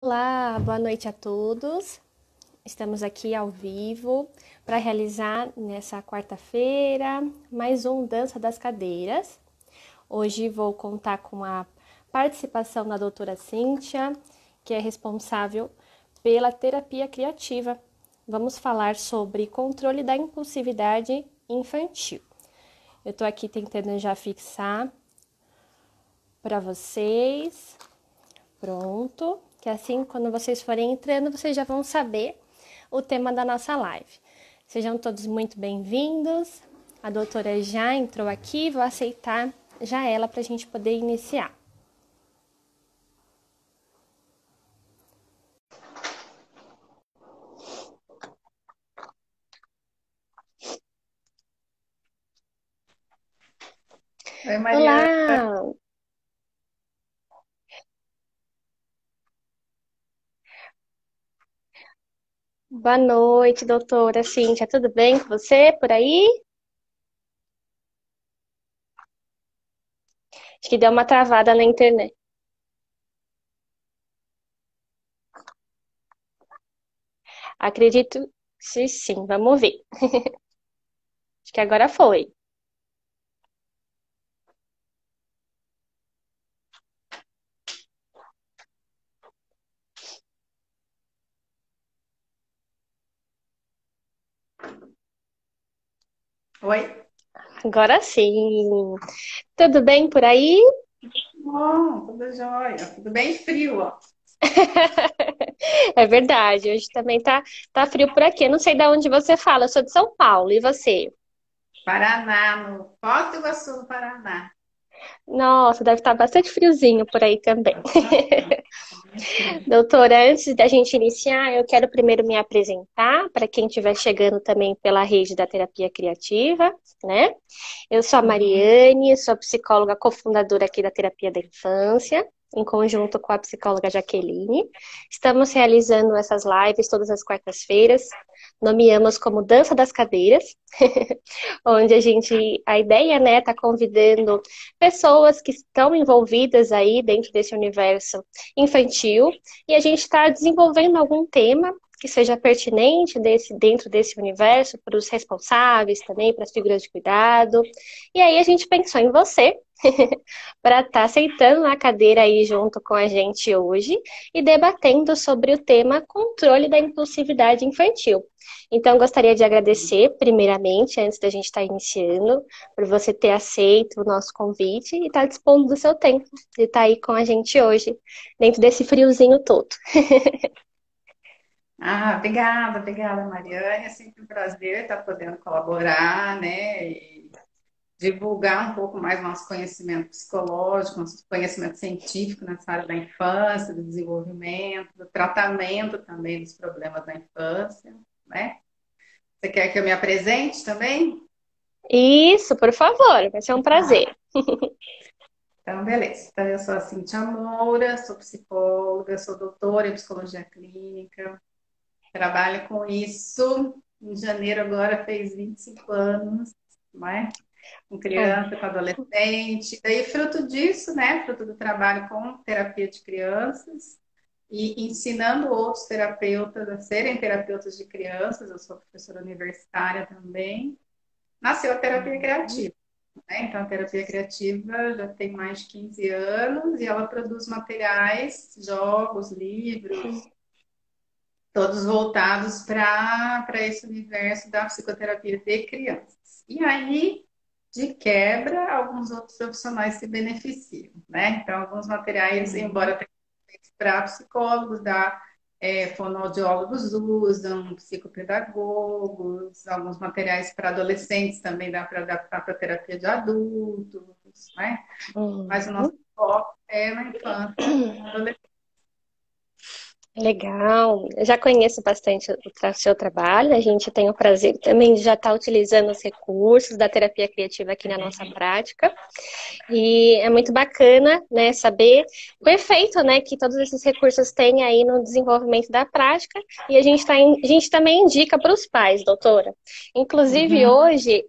Olá, boa noite a todos. Estamos aqui ao vivo para realizar nessa quarta-feira mais um Dança das Cadeiras. Hoje vou contar com a participação da doutora Cíntia, que é responsável pela terapia criativa. Vamos falar sobre controle da impulsividade infantil. Eu estou aqui tentando já fixar para vocês. Pronto. Que assim, quando vocês forem entrando, vocês já vão saber o tema da nossa live. Sejam todos muito bem-vindos. A doutora já entrou aqui, vou aceitar já ela para a gente poder iniciar. Oi, Mariana. Olá! Boa noite, doutora Cíntia. Tudo bem com você por aí? Acho que deu uma travada na internet. Acredito que sim, vamos ver. Acho que agora foi. Oi. Agora sim. Tudo bem por aí? Bom, tudo jóia. Tudo bem frio, ó. É verdade, hoje também tá frio por aqui. Eu não sei de onde você fala, eu sou de São Paulo, e você? Paraná, no Foz do Iguaçu, no Paraná. Nossa, deve estar bastante friozinho por aí também. Bastante. Doutora, antes da gente iniciar, eu quero primeiro me apresentar para quem estiver chegando também pela rede da terapia criativa, né? Eu sou a Uhum. Mariane, sou psicóloga cofundadora aqui da Terapia da Infância, em conjunto com a psicóloga Jaqueline. Estamos realizando essas lives todas as quartas-feiras, nomeamos como Dança das Cadeiras, onde a ideia, né, tá convidando pessoas que estão envolvidas aí dentro desse universo infantil, e a gente está desenvolvendo algum tema que seja pertinente dentro desse universo, para os responsáveis também, para as figuras de cuidado. E aí a gente pensou em você, para estar sentando na cadeira aí junto com a gente hoje e debatendo sobre o tema controle da impulsividade infantil. Então, gostaria de agradecer, primeiramente, antes da gente estar iniciando, por você ter aceito o nosso convite e estar dispondo do seu tempo de estar aí com a gente hoje, dentro desse friozinho todo. Obrigada, Mariane. É sempre um prazer estar podendo colaborar, né? E divulgar um pouco mais nosso conhecimento psicológico, nosso conhecimento científico nessa área da infância, do desenvolvimento, do tratamento também dos problemas da infância, né? Você quer que eu me apresente também? Isso, por favor, vai ser um Ah, prazer. Então, beleza. Então, eu sou a Cintia Moura, sou psicóloga, sou doutora em psicologia clínica, trabalho com isso. Em janeiro agora fez 25 anos, não é? Com Oh, criança, com adolescente. Daí, fruto disso, né? Fruto do trabalho com terapia de crianças e ensinando outros terapeutas a serem terapeutas de crianças, eu sou professora universitária também, nasceu a terapia criativa, né? Então, a terapia criativa já tem mais de 15 anos e ela produz materiais, jogos, livros, todos voltados para esse universo da psicoterapia de crianças. E aí, de quebra, alguns outros profissionais se beneficiam, né? Então, alguns materiais, embora tenham para psicólogos, fonoaudiólogos usam, psicopedagogos, alguns materiais para adolescentes também dá para adaptar para terapia de adultos, né? Mas o nosso uhum. foco é na infância e na adolescência. Legal, eu já conheço bastante o seu trabalho, a gente tem o prazer também de já estar utilizando os recursos da terapia criativa aqui na nossa prática, e é muito bacana, né, saber o efeito, né, que todos esses recursos têm aí no desenvolvimento da prática, e a gente também indica para os pais, doutora. Inclusive Uhum. hoje,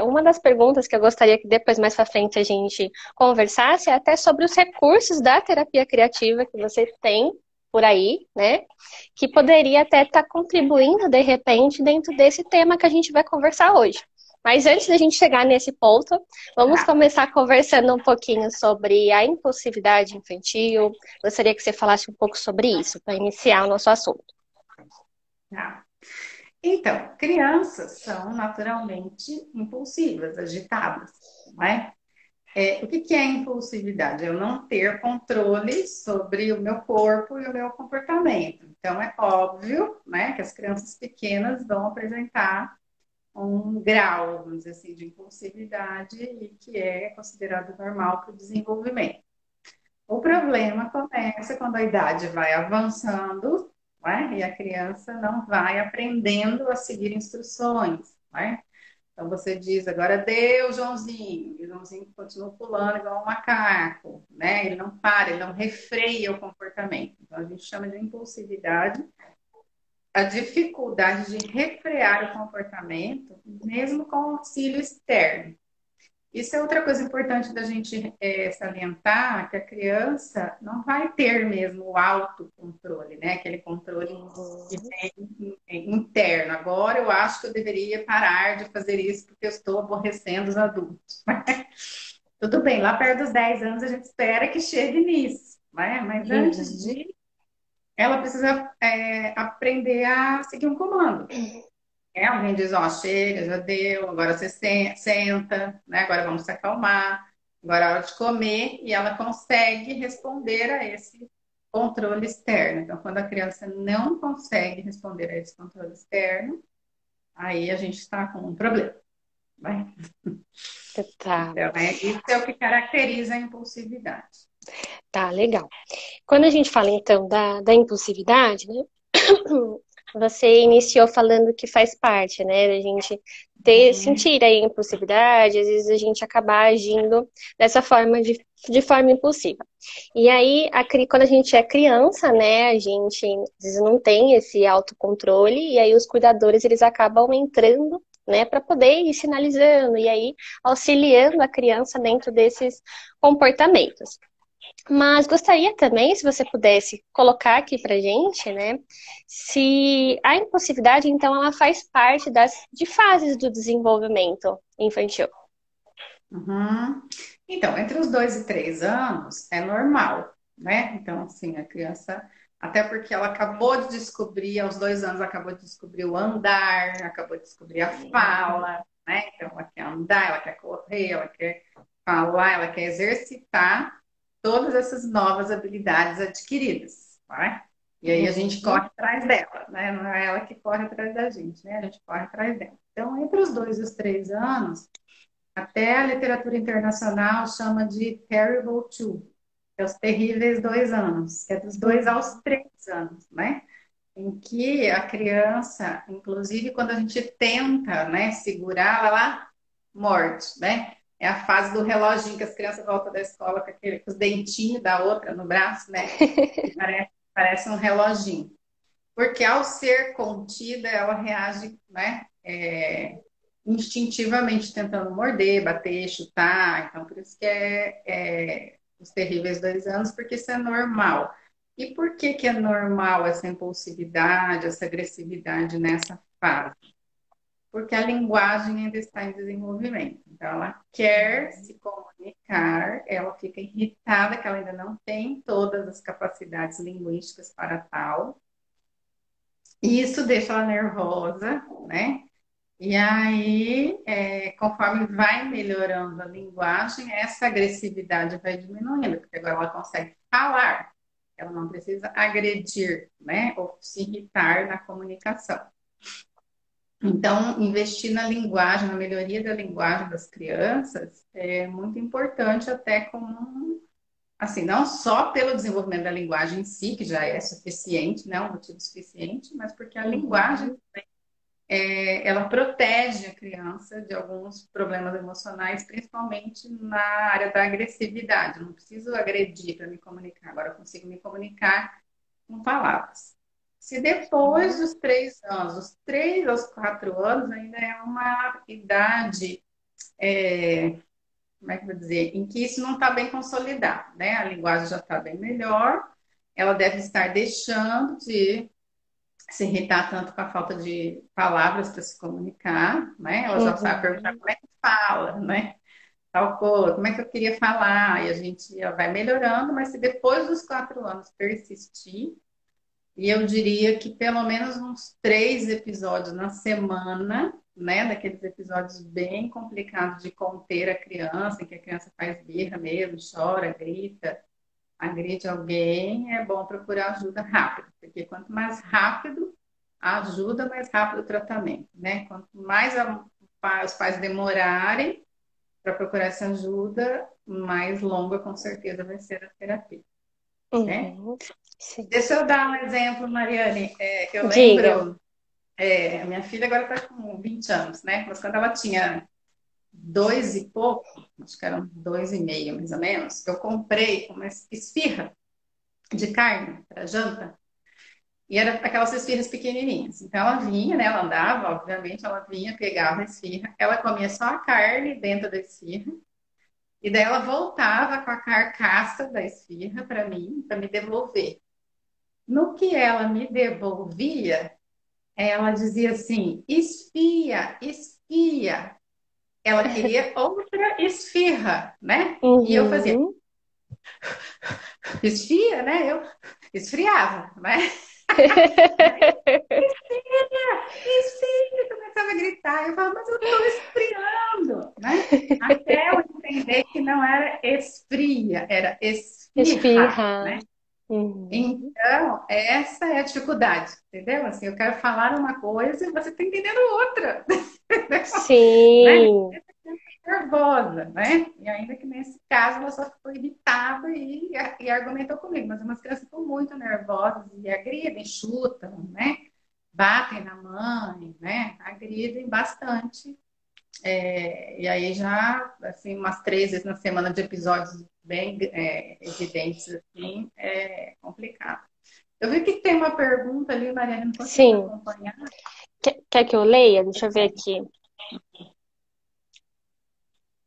uma das perguntas que eu gostaria que depois, mais para frente, a gente conversasse é até sobre os recursos da terapia criativa que você tem por aí, né? Que poderia até estar contribuindo, de repente, dentro desse tema que a gente vai conversar hoje. Mas antes da gente chegar nesse ponto, vamos Tá. começar conversando um pouquinho sobre a impulsividade infantil. Gostaria que você falasse um pouco sobre isso, para iniciar o nosso assunto. Tá. Então, crianças são naturalmente impulsivas, agitadas, não é? O que que é impulsividade? Eu não ter controle sobre o meu corpo e o meu comportamento. Então, é óbvio, né, que as crianças pequenas vão apresentar um grau, vamos dizer assim, de impulsividade e que é considerado normal para o desenvolvimento. O problema começa quando a idade vai avançando, né? E a criança não vai aprendendo a seguir instruções, né? Então você diz, agora deu, Joãozinho, e o Joãozinho continua pulando igual um macaco, né? Ele não para, ele não refreia o comportamento. Então a gente chama de impulsividade a dificuldade de refrear o comportamento, mesmo com auxílio externo. Isso é outra coisa importante da gente salientar, que a criança não vai ter mesmo o autocontrole, né? Aquele controle que tem interno. Agora eu acho que eu deveria parar de fazer isso porque eu estou aborrecendo os adultos. Tudo bem, lá perto dos 10 anos a gente espera que chegue nisso, né? Mas antes Uhum. de, ela precisa aprender a seguir um comando. Alguém diz, ó, chega, já deu, agora você senta, né? Agora vamos se acalmar, agora é hora de comer, e ela consegue responder a esse controle externo. Então, quando a criança não consegue responder a esse controle externo, aí a gente está com um problema, né? Tá, Então, isso é o que caracteriza a impulsividade. tá, legal. Quando a gente fala, então, da impulsividade, né? Você iniciou falando que faz parte, né, da gente sentir a impulsividade, às vezes a gente acabar agindo dessa forma, de forma impulsiva. E aí, quando a gente é criança, né, a gente às vezes não tem esse autocontrole, e aí os cuidadores, eles acabam entrando, né, para poder ir sinalizando, e aí auxiliando a criança dentro desses comportamentos. Mas gostaria também, se você pudesse colocar aqui pra gente, né, se a impulsividade, então, ela faz parte de fases do desenvolvimento infantil. Uhum. Então, entre os 2 e 3 anos é normal, né? Então, assim, a criança, até porque ela acabou de descobrir, aos 2 anos, acabou de descobrir o andar, acabou de descobrir a fala, né? Então, ela quer andar, ela quer correr, ela quer falar, ela quer exercitar todas essas novas habilidades adquiridas, né? E aí a gente Uhum. corre atrás dela, né? Não é ela que corre atrás da gente, né? A gente corre atrás dela. Então, entre os 2 e os 3 anos, até a literatura internacional chama de terrible two, que é os terríveis 2 anos, que é dos 2 aos 3 anos, né? Em que a criança, inclusive quando a gente tenta, né, segurar, ela morde, né? É a fase do reloginho que as crianças voltam da escola com os dentinhos da outra no braço, né? Que parece um reloginho. Porque ao ser contida, ela reage, né? Instintivamente tentando morder, bater, chutar. Então, por isso que os terríveis 2 anos, porque isso é normal. E por que que é normal essa impulsividade, essa agressividade nessa fase? Porque a linguagem ainda está em desenvolvimento. Então, ela quer se comunicar, ela fica irritada que ela ainda não tem todas as capacidades linguísticas para tal. E isso deixa ela nervosa, né? E aí, conforme vai melhorando a linguagem, essa agressividade vai diminuindo, porque agora ela consegue falar, ela não precisa agredir, né, ou se irritar na comunicação. Então, investir na linguagem, na melhoria da linguagem das crianças é muito importante, até como, assim, não só pelo desenvolvimento da linguagem em si, que já é suficiente, né, um motivo suficiente, mas porque a linguagem Uhum. ela protege a criança de alguns problemas emocionais, principalmente na área da agressividade. Eu não preciso agredir para me comunicar, agora eu consigo me comunicar com palavras. Se depois dos 3 anos, dos 3 aos 4 anos, ainda é uma idade, como é que eu vou dizer, em que isso não está bem consolidado, né? A linguagem já está bem melhor, ela deve estar deixando de se irritar tanto com a falta de palavras para se comunicar, né? Ela já sabe perguntar Uhum. como é que fala, né? Tal coisa, como é que eu queria falar? E a gente vai melhorando, mas se depois dos 4 anos persistir, e eu diria que pelo menos uns 3 episódios na semana, né? Daqueles episódios bem complicados de conter a criança, em que a criança faz birra mesmo, chora, grita, agride alguém, é bom procurar ajuda rápido, porque quanto mais rápido a ajuda, mais rápido o tratamento, né? Quanto mais os pais demorarem para procurar essa ajuda, mais longa com certeza vai ser a terapia, né? Uhum. Sim. Deixa eu dar um exemplo, Mariane, que eu Diga. lembro, a minha filha agora está com 20 anos, né? Mas quando ela tinha dois e pouco, acho que eram 2,5 mais ou menos, eu comprei uma esfirra de carne para janta. E era aquelas esfirras pequenininhas. Então ela vinha, né? Ela andava, obviamente, ela vinha, pegava a esfirra, ela comia só a carne dentro da esfirra, e daí ela voltava com a carcaça da esfirra para mim, para me devolver. No que ela me devolvia, ela dizia assim: esfia, esfia. Ela queria outra esfirra, né? E eu fazia, Uhum. esfia, né? Eu esfriava, né? Esfria, começava a gritar. Eu falava, mas eu estou esfriando, né? Até eu entender que não era esfria, era esfirra, Espirrar. né? Uhum. Então, essa é a dificuldade, entendeu? Assim, eu quero falar uma coisa e você está entendendo outra, né? Sim. Nervosa, né? E ainda que nesse caso ela só ficou irritada e argumentou comigo, mas umas crianças ficam muito nervosas e agridem, chutam, né? Batem na mãe, né? Agridem bastante. E aí já, assim, umas 3 vezes na semana de episódios bem evidentes, assim, é complicado. Eu vi que tem uma pergunta ali, Mariana, não consegui Sim. acompanhar. Quer que eu leia? Deixa eu ver aqui.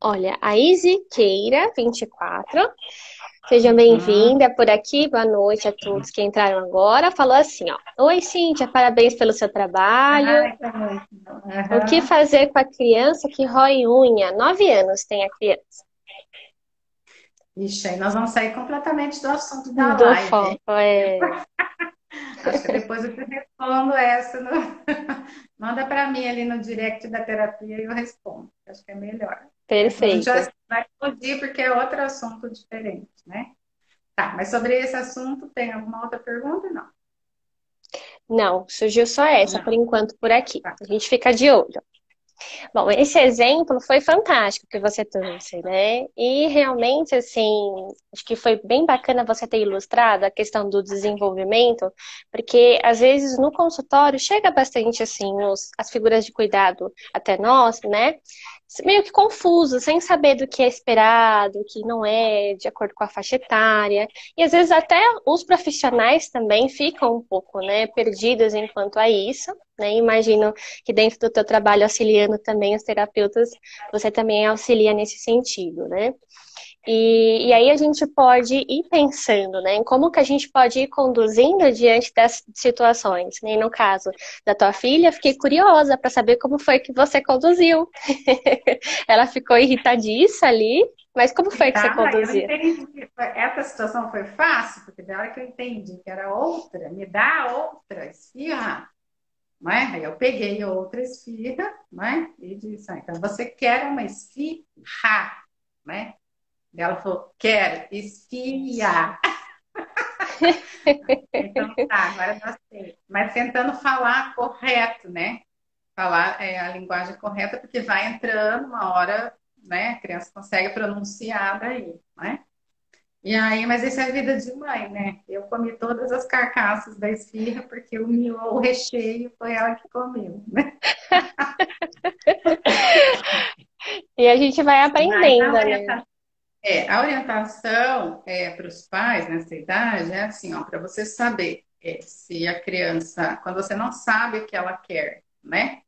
Olha, a Isiqueira, 24. Seja Uhum. bem-vinda por aqui. Boa noite a todos que entraram agora. Falou assim, ó. Oi, Cíntia, parabéns pelo seu trabalho. Ai, tá bom. O que Uhum. fazer com a criança que rói unha? 9 anos tem a criança. Ixi, aí nós vamos sair completamente do assunto da Do live, hein? foco, é. Acho que depois eu te respondo essa. Manda para mim ali no direct da terapia e eu respondo. Acho que é melhor. Né? Senão a gente Perfeito. vai fugir porque é outro assunto diferente, né? Tá, mas sobre esse assunto, tem alguma outra pergunta? Não. Não, surgiu só essa por Não. enquanto por aqui. Tá. A gente fica de olho. Bom, esse exemplo foi fantástico que você trouxe, né? E realmente, assim, acho que foi bem bacana você ter ilustrado a questão do desenvolvimento, porque às vezes no consultório chega bastante, assim, as figuras de cuidado até nós, né? Meio que confuso, sem saber do que é esperado, o que não é, de acordo com a faixa etária. E às vezes até os profissionais também ficam um pouco, né, perdidos enquanto a isso, né? Imagino que dentro do teu trabalho auxiliando também os terapeutas, você também auxilia nesse sentido, né? E aí a gente pode ir pensando, né, em como que a gente pode ir conduzindo diante das situações. Né? E no caso da tua filha, fiquei curiosa para saber como foi que você conduziu. Ela ficou irritadiça ali, mas como foi que você Tá, mas eu não conduziu? entendi. Essa situação foi fácil, porque da hora que eu entendi que era outra, me dá outra esfirra, né? Aí eu peguei outra esfirra, né? E disse, então você quer uma esfirra, né? E ela falou, quero esfirra. Então tá, agora já sei. Mas tentando falar correto, né? Falar a linguagem correta, porque vai entrando uma hora, né? A criança consegue pronunciar daí, né? E aí, mas isso é vida de mãe, né? Eu comi todas as carcaças da esfirra, porque o recheio foi ela que comeu, né? E a gente vai Mas aprendendo, né? a orientação para os pais nessa idade é assim, ó, para você saber se a criança, quando você não sabe o que ela quer, né?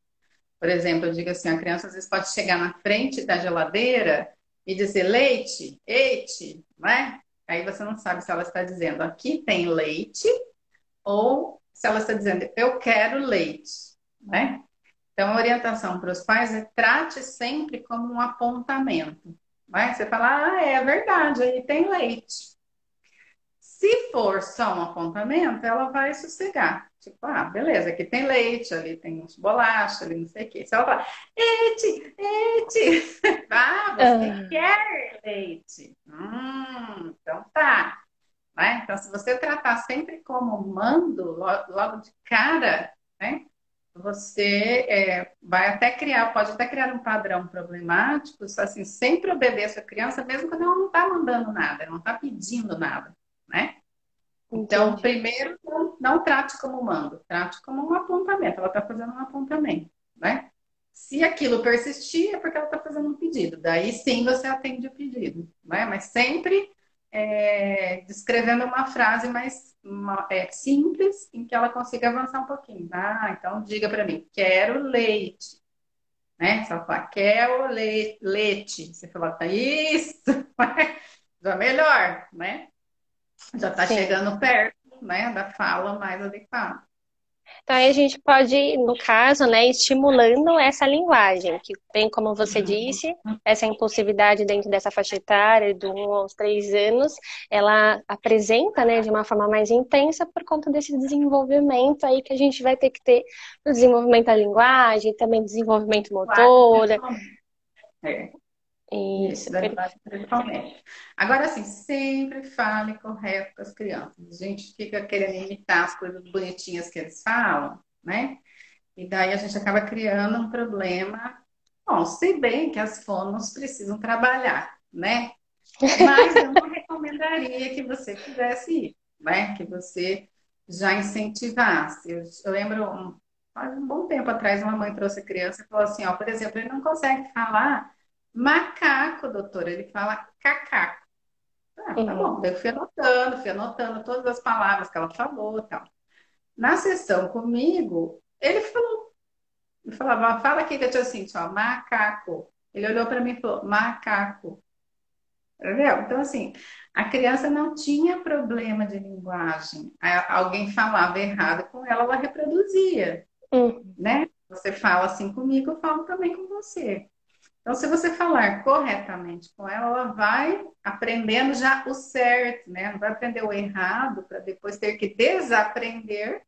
Por exemplo, eu digo assim, a criança às vezes pode chegar na frente da geladeira e dizer leite, leite, né? Aí você não sabe se ela está dizendo aqui tem leite ou se ela está dizendo eu quero leite, né? Então, a orientação para os pais é trate sempre como um apontamento. Né? Você fala, ah, é verdade, aí tem leite. Se for só um apontamento, ela vai sossegar. Tipo, ah, beleza, aqui tem leite, ali tem uns bolachas, ali não sei o quê. Se ela falar, leite, leite, ah, você Ah, quer leite. Então tá. Né? Então, se você tratar sempre como mando, logo de cara, né? Você vai até criar, pode até criar um padrão problemático, assim, sempre obedeça a criança, mesmo quando ela não está mandando nada, ela não está pedindo nada, né? Então, entendi. primeiro, não trate como mando, trate como um apontamento. Ela está fazendo um apontamento, né? Se aquilo persistir, é porque ela está fazendo um pedido. Daí sim você atende o pedido, né? Mas sempre descrevendo uma frase mais simples em que ela consiga avançar um pouquinho. Ah, então diga para mim, quero leite, né? Só falar, quero leite. Você fala, tá isso, já melhor, né? Já está Sim. chegando perto, né, da fala mais adequada. Então, aí a gente pode, no caso, né, estimulando essa linguagem, que bem como você Uhum. disse, essa impulsividade dentro dessa faixa etária, de 1 aos 3 anos, ela apresenta, né, de uma forma mais intensa por conta desse desenvolvimento aí que a gente vai ter que ter o desenvolvimento da linguagem, também desenvolvimento Linguagem, motor. principalmente. É, isso, Isso, da linguagem principalmente. Agora, assim, sempre fale correto com as crianças. A gente fica querendo imitar as coisas bonitinhas que eles falam, né? E daí a gente acaba criando um problema. Bom, sei bem que as fonos precisam trabalhar, né? Mas eu não recomendaria que você fizesse isso, né? Que você já incentivasse. Eu lembro, faz um bom tempo atrás, uma mãe trouxe a criança e falou assim, ó, por exemplo, ele não consegue falar macaco, doutora, ele fala cacaco. Ah, tá bom. uhum, Daí eu fui anotando todas as palavras que ela falou e tal. Na sessão comigo, ele falava, fala aqui, Tia Cintia, ó, macaco. Ele olhou para mim e falou, macaco. Entendeu? Então, assim, a criança não tinha problema de linguagem. Alguém falava errado com ela, ela reproduzia, uhum. né? Você fala assim comigo, eu falo também com você. Então, se você falar corretamente com ela, ela vai aprendendo já o certo, né? Não vai aprender o errado para depois ter que desaprender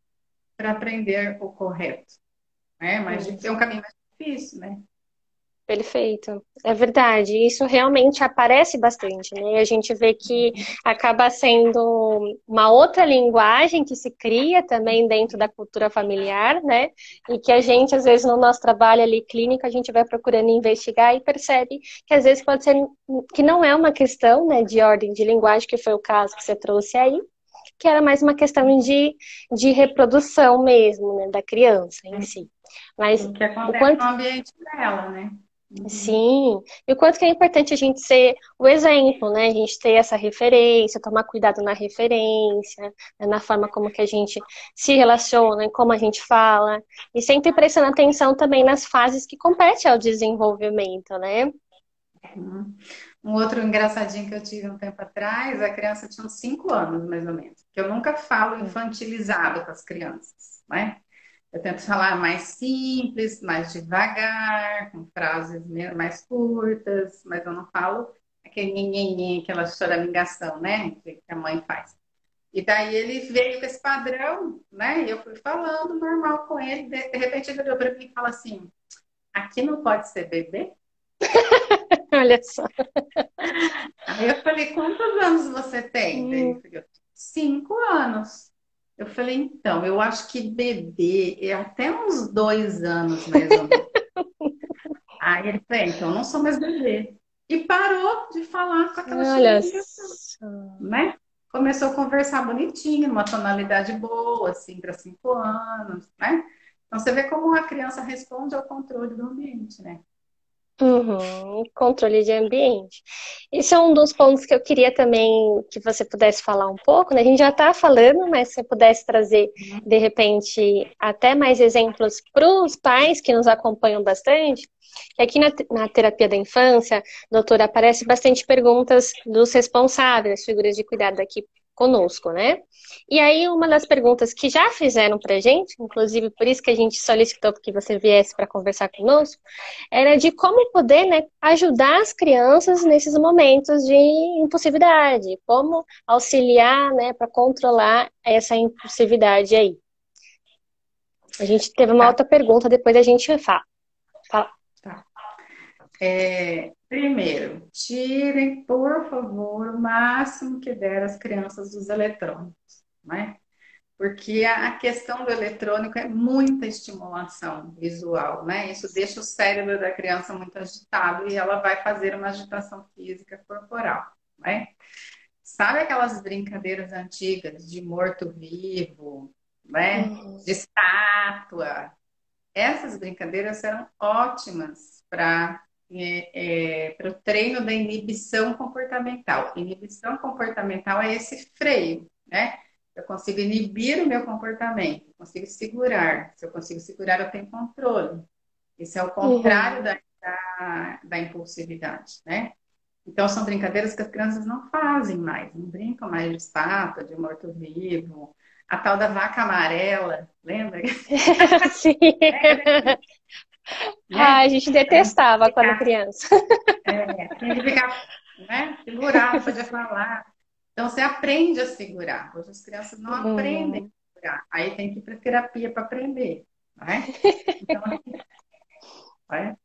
para aprender o correto, né? Mas é um caminho mais difícil, né? Perfeito, é verdade. Isso realmente aparece bastante, né? A gente vê que acaba sendo uma outra linguagem que se cria também dentro da cultura familiar, né? E que a gente, às vezes, no nosso trabalho ali clínico, a gente vai procurando investigar e percebe que às vezes pode ser que não é uma questão, né, de ordem de linguagem, que foi o caso que você trouxe aí, que era mais uma questão de reprodução mesmo, né, da criança em si. Mas O que o acontece quanto no ambiente dela, né? Uhum. sim, e o quanto que é importante a gente ser o exemplo, né? A gente ter essa referência, tomar cuidado na referência, né? Na forma como que a gente se relaciona, em como a gente fala, e sempre prestando atenção também nas fases que competem ao desenvolvimento, né? Uhum. Um outro engraçadinho que eu tive um tempo atrás, a criança tinha uns 5 anos, mais ou menos. Que eu nunca falo infantilizado com as crianças, né? Eu tento falar mais simples, mais devagar, com frases mais curtas, mas eu não falo aquele nhenhenhen, aquela choramingação, né? Que a mãe faz. E daí ele veio com esse padrão, né? E eu fui falando normal com ele. De repente ele olhou para mim e falou assim: aqui não pode ser bebê? Olha só. Aí eu falei, quantos anos você tem? Daí ele Hum, falou, 5 anos. Eu falei, então, eu acho que bebê é até uns 2 anos, mais ou menos. Aí ele falou, então, eu não sou mais bebê. E parou de falar com aquela olha choramingação, só. né? Começou a conversar bonitinho, numa tonalidade boa, assim, para 5 anos, né? Então, você vê como a criança responde ao controle do ambiente, né? Controle de ambiente. Isso é um dos pontos que eu queria também que você pudesse falar um pouco, né? A gente já está falando, mas se você pudesse trazer, de repente, até mais exemplos para os pais que nos acompanham bastante. Que aqui na terapia da infância, doutora, aparece bastante perguntas dos responsáveis, figuras de cuidado aqui conosco, né? E aí, uma das perguntas que já fizeram para a gente, inclusive por isso que a gente solicitou que você viesse para conversar conosco, era de como poder, né, ajudar as crianças nesses momentos de impulsividade, como auxiliar, né, para controlar essa impulsividade aí. A gente teve uma Tá, outra pergunta, depois a gente fala. Fala. tá. Primeiro, tirem, por favor, o máximo que der as crianças dos eletrônicos, né? Porque a questão do eletrônico é muita estimulação visual, né? Isso deixa o cérebro da criança muito agitado e ela vai fazer uma agitação física corporal, né? Sabe aquelas brincadeiras antigas de morto-vivo, né? Uhum. De estátua? Essas brincadeiras eram ótimas para o treino da inibição comportamental. Inibição comportamental é esse freio, né? Eu consigo inibir o meu comportamento, consigo segurar. Se eu consigo segurar, eu tenho controle. Isso é o contrário Uhum. da impulsividade, né? Então, são brincadeiras que as crianças não fazem mais, não brincam mais de estátua, de morto-vivo, a tal da vaca amarela, lembra? Sim. Ah, Né? a gente A gente tinha detestava que quando ficar, criança. né? Segurar, não podia falar. Então, você aprende a segurar. Hoje as crianças não aprendem Uhum. a segurar. Aí tem que ir para terapia para aprender, né? Então, né?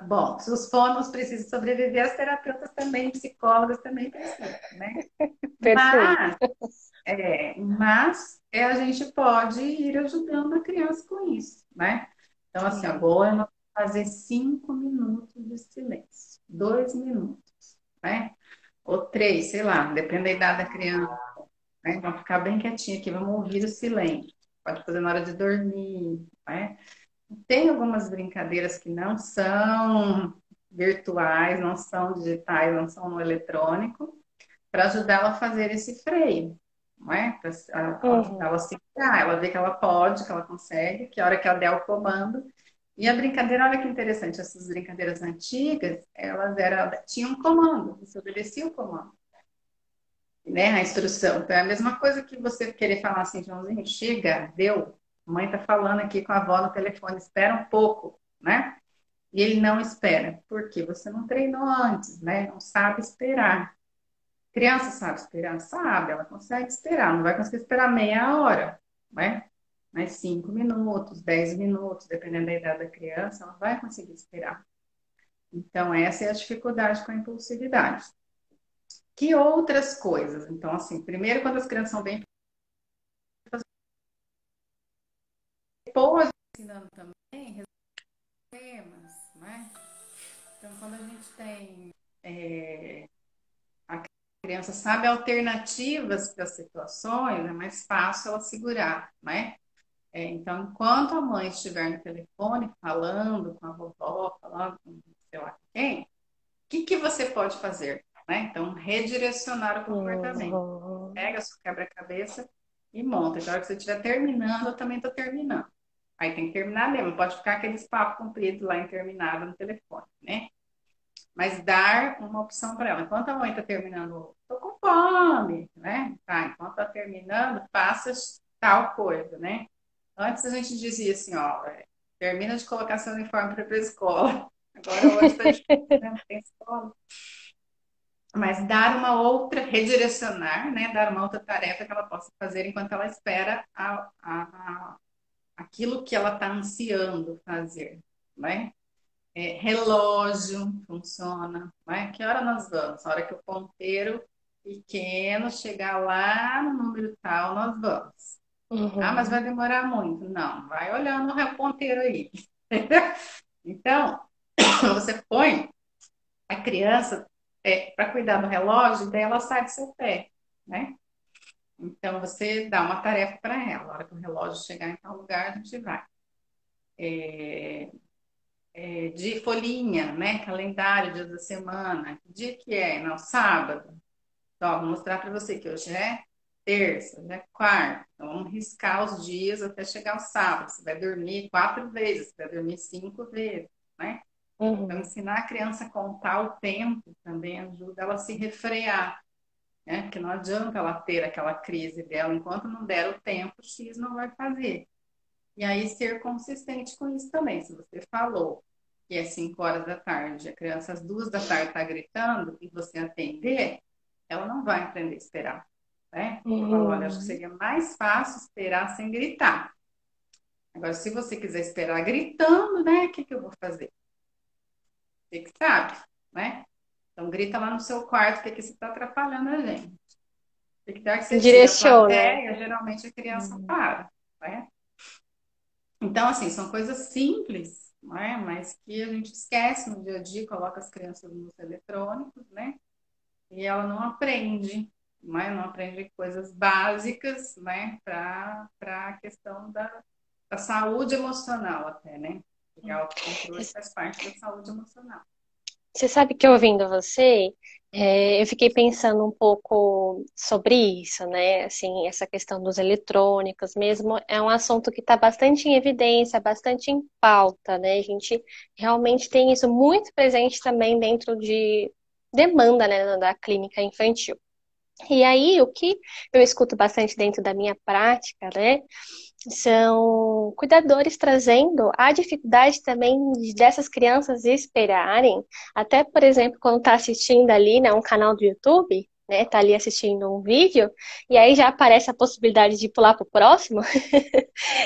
Bom, se os fonos precisam sobreviver, as terapeutas também, psicólogas também precisam, né? Perfeito. Mas, mas a gente pode ir ajudando a criança com isso, né? Então, assim, Sim. agora nós vamos fazer 5 minutos de silêncio, 2 minutos, né? Ou 3, sei lá, depende da idade da criança, né? Vamos ficar bem quietinho aqui, vamos ouvir o silêncio. Pode fazer na hora de dormir, né? Tem algumas brincadeiras que não são virtuais, não são digitais, não são no eletrônico, para ajudá-la a fazer esse freio, não é? Para ajudá-la Uhum. a segurar, ela vê que ela pode, que ela consegue, que a hora que ela der o comando. E a brincadeira, olha que interessante, essas brincadeiras antigas, tinham um comando, você obedecia o comando, né? A instrução. Então é a mesma coisa que você querer falar assim, Joãozinho, chega, deu. A mãe tá falando aqui com a avó no telefone, espera um pouco, né? E ele não espera, porque você não treinou antes, né? Não sabe esperar. Criança sabe esperar? Sabe, ela consegue esperar, não vai conseguir esperar meia hora, né? Mas 5 minutos, 10 minutos, dependendo da idade da criança, ela vai conseguir esperar. Então, essa é a dificuldade com a impulsividade. Que outras coisas? Então, assim, primeiro, quando as crianças são bem depois, ensinando também temas, né? Então, quando a gente tem a criança sabe alternativas para as situações, é mais fácil ela segurar, né? Então, enquanto a mãe estiver no telefone falando com a vovó, falando com sei lá quem, o que você pode fazer? Né? Então, redirecionar o comportamento. Uhum. Pega a sua quebra-cabeça e monta. Então, a hora que você estiver terminando, eu também estou terminando. Aí tem que terminar mesmo, não pode ficar aqueles papos compridos lá interminados no telefone, né? Mas dar uma opção para ela. Enquanto a mãe está terminando, estou com fome, né? Tá, enquanto está terminando, faça tal coisa, né? Antes a gente dizia assim, ó, termina de colocar seu uniforme para ir para a escola. Agora hoje está difícil, né? Não tem escola. Mas dar uma outra, redirecionar, né? Dar uma outra tarefa que ela possa fazer enquanto ela espera aquilo que ela está ansiando fazer, né? Relógio funciona, né? Que hora nós vamos? A hora que o ponteiro pequeno chegar lá no número tal, nós vamos. Ah, mas vai Uhum. demorar muito. Não, vai olhando o ponteiro aí. Então, você põe a criança para cuidar do relógio, daí ela sai do seu pé, né? Então, você dá uma tarefa para ela. Na hora que o relógio chegar em tal lugar, a gente vai. de folhinha, né? Calendário, dia da semana. Que dia que é? Não, sábado. Então, ó, vou mostrar para você que hoje é terça, hoje é quarta. Então, vamos riscar os dias até chegar ao sábado. Você vai dormir 4 vezes, você vai dormir 5 vezes, né? Então, Uhum. ensinar a criança a contar o tempo também ajuda ela a se refrear, né? Porque não adianta ela ter aquela crise dela, enquanto não der o tempo, o X não vai fazer. E aí ser consistente com isso também. Se você falou que é 5 horas da tarde, a criança às 2 da tarde está gritando e você atender, ela não vai aprender a esperar, né? Eu falo, olha, acho que Uhum. seria mais fácil esperar sem gritar. Agora, se você quiser esperar gritando, né? O que que eu vou fazer? Você que sabe, né? Então grita lá no seu quarto, porque você está atrapalhando a gente. Tem que dar que você tira a Direciona. plateia, geralmente a criança Uhum. para, né? Então, assim, são coisas simples, né? Mas que a gente esquece no dia a dia, coloca as crianças nos eletrônicos, né? E ela não aprende, né? Não aprende coisas básicas, né? Para a questão da saúde emocional até, né? Porque o autocontrole faz parte da saúde emocional. Você sabe que ouvindo você, eu fiquei pensando um pouco sobre isso, né? Assim, essa questão dos eletrônicos mesmo é um assunto que está bastante em evidência, bastante em pauta, né? A gente realmente tem isso muito presente também dentro de demanda, né, da clínica infantil. E aí, o que eu escuto bastante dentro da minha prática, né? São cuidadores trazendo a dificuldade também dessas crianças esperarem, até, por exemplo, quando está assistindo ali, né, um canal do YouTube, né, tá ali assistindo um vídeo, e aí já aparece a possibilidade de pular para o próximo,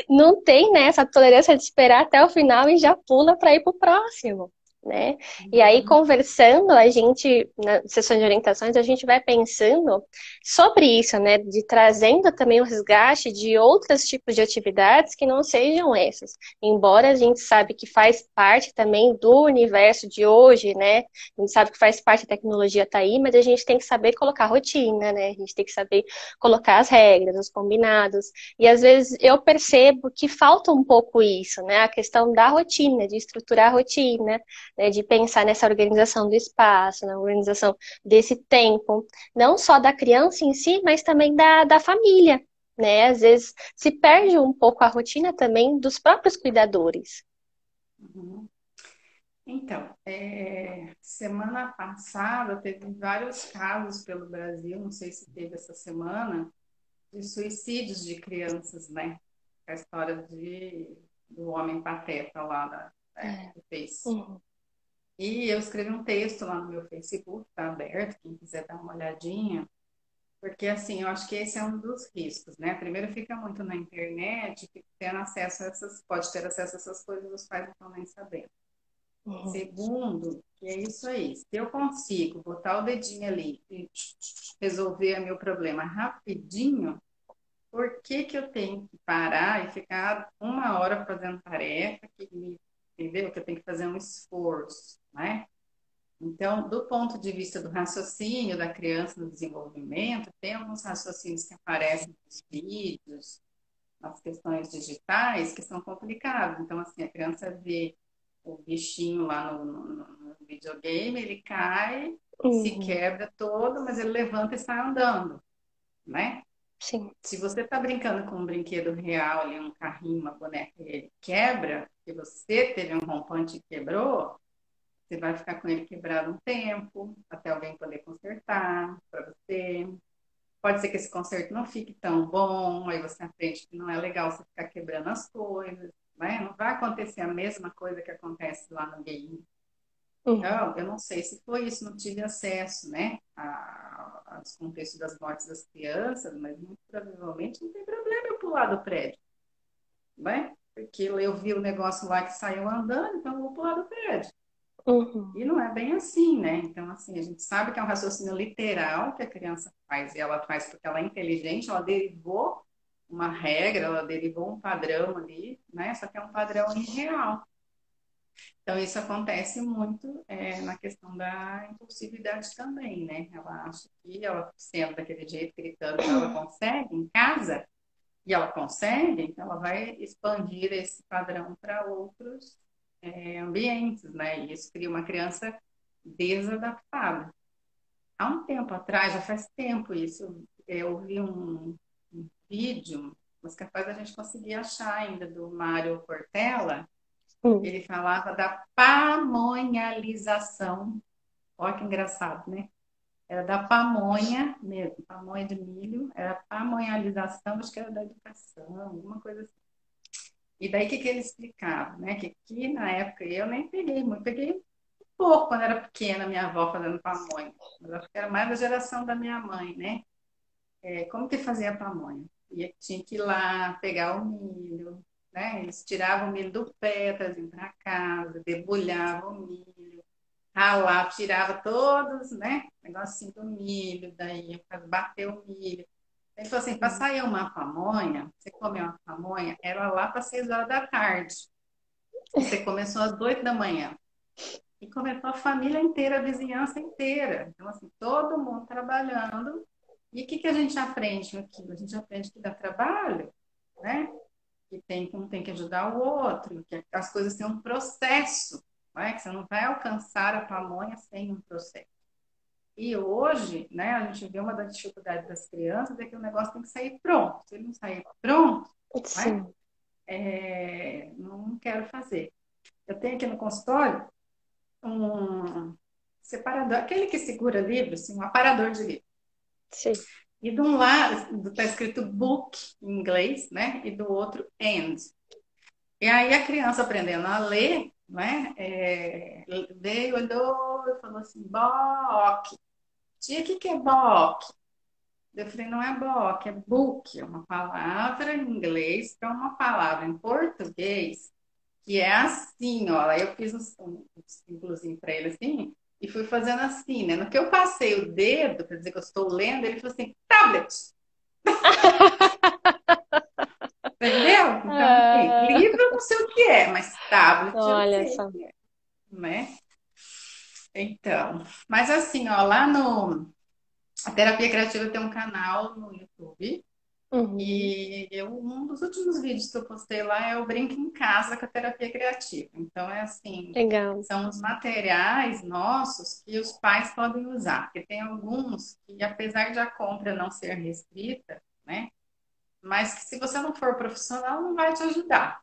não tem, né, essa tolerância de esperar até o final e já pula para ir para o próximo. Né? E aí, Uhum. conversando, a gente, na sessão de orientações, a gente vai pensando sobre isso, né? De trazendo também o resgate de outros tipos de atividades que não sejam essas. Embora a gente sabe que faz parte também do universo de hoje, né? A gente sabe que faz parte da tecnologia tá aí, mas a gente tem que saber colocar rotina, né? A gente tem que saber colocar as regras, os combinados. E às vezes eu percebo que falta um pouco isso, né? A questão da rotina, de estruturar a rotina, né? De pensar nessa organização do espaço, na organização desse tempo não só da criança em si, mas também da família, né? Às vezes se perde um pouco a rotina também dos próprios cuidadores. Uhum. Então, semana passada teve vários casos pelo Brasil, não sei se teve essa semana, de suicídios de crianças, né? A história do homem pateta lá É. que fez. Uhum. E eu escrevi um texto lá no meu Facebook, tá aberto, quem quiser dar uma olhadinha, porque assim, eu acho que esse é um dos riscos, né? Primeiro fica muito na internet, fica tendo acesso a pode ter acesso a essas coisas, os pais não estão nem sabendo. Uhum. Segundo, que é isso aí. Se eu consigo botar o dedinho ali e resolver o meu problema rapidinho, por que que eu tenho que parar e ficar 1 hora fazendo tarefa entendeu? Que eu tenho que fazer um esforço, né? Então, do ponto de vista do raciocínio da criança no desenvolvimento, tem alguns raciocínios que aparecem nos vídeos, nas questões digitais, que são complicados. Então, assim, a criança vê o bichinho lá no videogame, ele cai, se Uhum. quebra todo, mas ele levanta e sai andando, né? Sim. Se você está brincando com um brinquedo real, ali, um carrinho, uma boneca, e ele quebra, e você teve um rompante e quebrou, você vai ficar com ele quebrado um tempo, até alguém poder consertar para você. Pode ser que esse conserto não fique tão bom, aí você aprende que não é legal você ficar quebrando as coisas, né? Não vai acontecer a mesma coisa que acontece lá no game. Uhum. Então, eu não sei se foi isso, não tive acesso, né, aos contextos das mortes das crianças, mas muito provavelmente não tem problema eu pular do prédio, né? Porque eu vi o negócio lá que saiu andando, então eu vou pular do prédio. Uhum. E não é bem assim, né? Então, assim, a gente sabe que é um raciocínio literal que a criança faz, e ela faz porque ela é inteligente, ela derivou uma regra, ela derivou um padrão ali, né? Só que é um padrão irreal. Então, isso acontece muito na questão da impulsividade também, né? Ela acha que ela, sendo daquele jeito, gritando, então ela consegue em casa, e ela consegue, então ela vai expandir esse padrão para outros, ambientes, né? E isso cria uma criança desadaptada. Há um tempo atrás, já faz tempo isso, eu vi um vídeo, mas capaz a gente conseguir achar ainda, do Mário Cortella. Hum. Ele falava da pamonhalização. Olha que engraçado, né? Era da pamonha mesmo, pamonha de milho, era pamonhalização, acho que era da educação, alguma coisa assim. E daí o que ele explicava, né? Que aqui na época eu nem peguei muito, peguei um pouco quando era pequena, minha avó fazendo pamonha. Mas acho que era mais da geração da minha mãe, né? Como que fazia a pamonha? E tinha que ir lá pegar o milho, né? Eles tiravam o milho do pé, traziam para casa, debulhavam o milho, ralar, tirava todos, né? Negocinho do milho, daí bater o milho. Ele falou assim, para sair uma pamonha, você comer uma pamonha, era lá para 6 horas da tarde. E você começou às 8 da manhã. E começou a família inteira, a vizinhança inteira. Então, assim, todo mundo trabalhando. E o que a gente aprende aqui? A gente aprende que dá trabalho, né? Que um tem que ajudar o outro, que as coisas têm um processo, né? Que você não vai alcançar a pamonha sem um processo. E hoje, né, a gente vê uma das dificuldades das crianças é que o negócio tem que sair pronto. Se ele não sair pronto, né, Sim. não quero fazer. Eu tenho aqui no consultório um separador, aquele que segura livro, assim, um aparador de livro. Sim. E de um lado está escrito book em inglês, né? E do outro end. E aí a criança aprendendo a ler, né? Veio, olhou e falou assim, book. Tia, o que é book? Eu falei, não é book, é book. É uma palavra em inglês para uma palavra em português que é assim, ó. Aí eu fiz um símbolozinho para ele assim e fui fazendo assim, né? No que eu passei o dedo para dizer que eu estou lendo, ele falou assim, tablet. Entendeu? Então, assim, Ah, livro eu não sei o que é, mas tablet eu olha sei o só. que é, né? Então, mas assim, ó, lá no a Terapia Criativa tem um canal no YouTube. Uhum. E um dos últimos vídeos que eu postei lá é o Brinque em Casa com a Terapia Criativa. Então, é assim, Legal. são os materiais nossos que os pais podem usar. Porque tem alguns que, apesar de a compra não ser restrita, né? Mas que se você não for profissional, não vai te ajudar.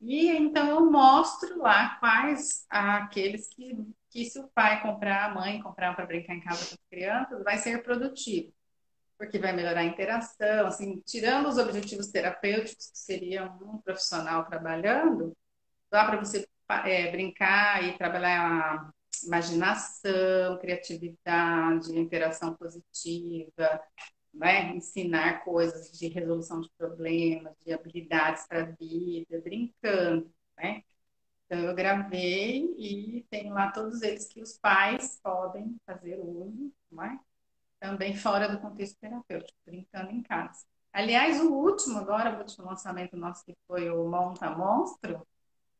E então eu mostro lá quais aqueles que se o pai comprar, a mãe comprar para brincar em casa com as crianças, vai ser produtivo porque vai melhorar a interação, assim, tirando os objetivos terapêuticos, que seria um profissional trabalhando, dá para você brincar e trabalhar a imaginação, criatividade, interação positiva, né? Ensinar coisas de resolução de problemas, de habilidades para a vida, brincando, né? Então, eu gravei e tem lá todos eles que os pais podem fazer uso, não é? Também fora do contexto terapêutico, brincando em casa. Aliás, o último agora, o último lançamento nosso, que foi o Monta Monstro,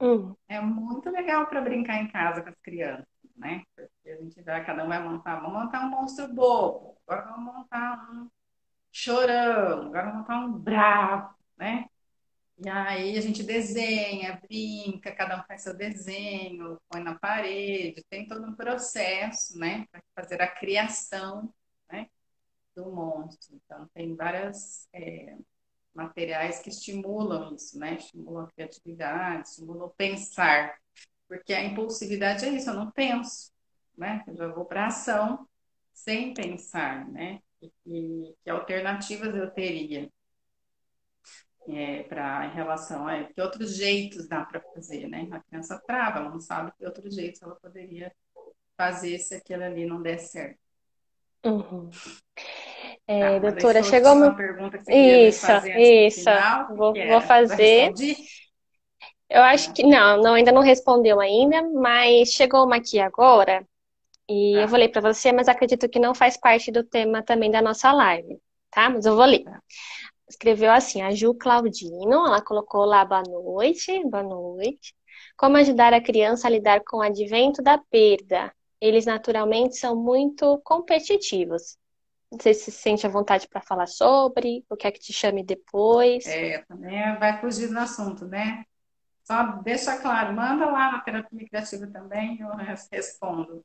Hum. é muito legal para brincar em casa com as crianças, né? Porque a gente vai, cada um vai montar, vamos montar um monstro bobo, agora vamos montar um chorão, agora vamos montar um bravo, né? E aí a gente desenha, brinca, cada um faz seu desenho, põe na parede, tem todo um processo, né? Para fazer a criação, né? Do monstro. Então, tem vários materiais que estimulam isso, né? Estimulam a criatividade, estimulam o pensar. Porque a impulsividade é isso, eu não penso, né? Eu já vou para a ação sem pensar, né? Que alternativas eu teria em relação a que outros jeitos dá para fazer, né? A criança trava, ela não sabe que outros jeitos ela poderia fazer se aquilo ali não der certo. Uhum. Tá, mas aí Doutora, você chegou tinha uma. uma pergunta que você queria me Isso, fazer antes do isso. final, o que que Vou era? Já fazer. respondi? Eu acho Tá, que não, ainda não respondeu ainda, mas chegou uma aqui agora e eu vou tá, ler para você, mas acredito que não faz parte do tema também da nossa live, tá? Mas eu vou ler. tá. Escreveu assim, a Ju Claudino, ela colocou lá boa noite, boa noite. Como ajudar a criança a lidar com o advento da perda? Eles naturalmente são muito competitivos. Não sei se sente à vontade para falar sobre, o que é que te chame depois. Também vai fugir do assunto, né? Só deixa claro, manda lá na terapia criativa também, eu respondo.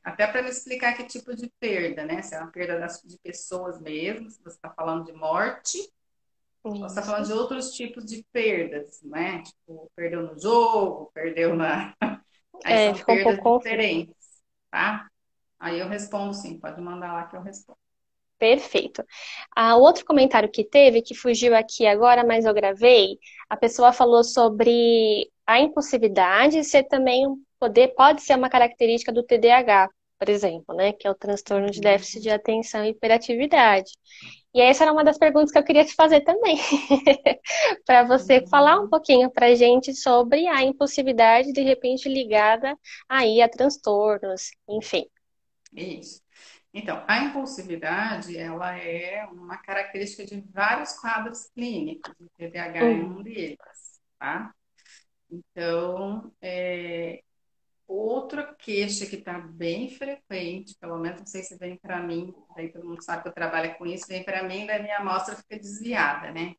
Até para me explicar que tipo de perda, né? Se é uma perda de pessoas mesmo, se você está falando de morte, ou você está falando Isso. de outros tipos de perdas, né? Tipo, perdeu no jogo, perdeu na. Aí É, são ficou um pouco perdas confuso. diferentes, tá? Aí eu respondo sim, pode mandar lá que eu respondo. Perfeito. O outro comentário que teve, que fugiu aqui agora, mas eu gravei, a pessoa falou sobre a impulsividade ser também pode ser uma característica do TDAH, por exemplo, né? Que é o transtorno de déficit de atenção e hiperatividade. E essa era uma das perguntas que eu queria te fazer também, para você falar um Uhum. pouquinho para a gente sobre a impulsividade, de repente ligada aí a transtornos, enfim. Isso. Então, a impulsividade, ela é uma característica de vários quadros clínicos, o TDAH é um Uhum. deles, tá? Então, outra queixa que está bem frequente, pelo menos não sei se vem para mim, daí todo mundo sabe que eu trabalho com isso, vem para mim, da minha amostra fica desviada, né?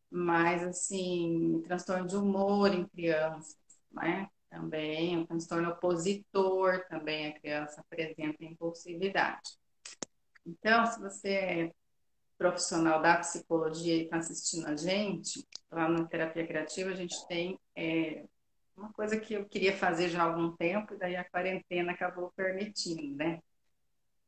Mas, assim, transtorno de humor em crianças, né? Também, um transtorno opositor, também a criança apresenta impulsividade. Então, se você é profissional da psicologia e está assistindo a gente, lá na terapia criativa, a gente tem uma coisa que eu queria fazer já há algum tempo, e daí a quarentena acabou permitindo, né?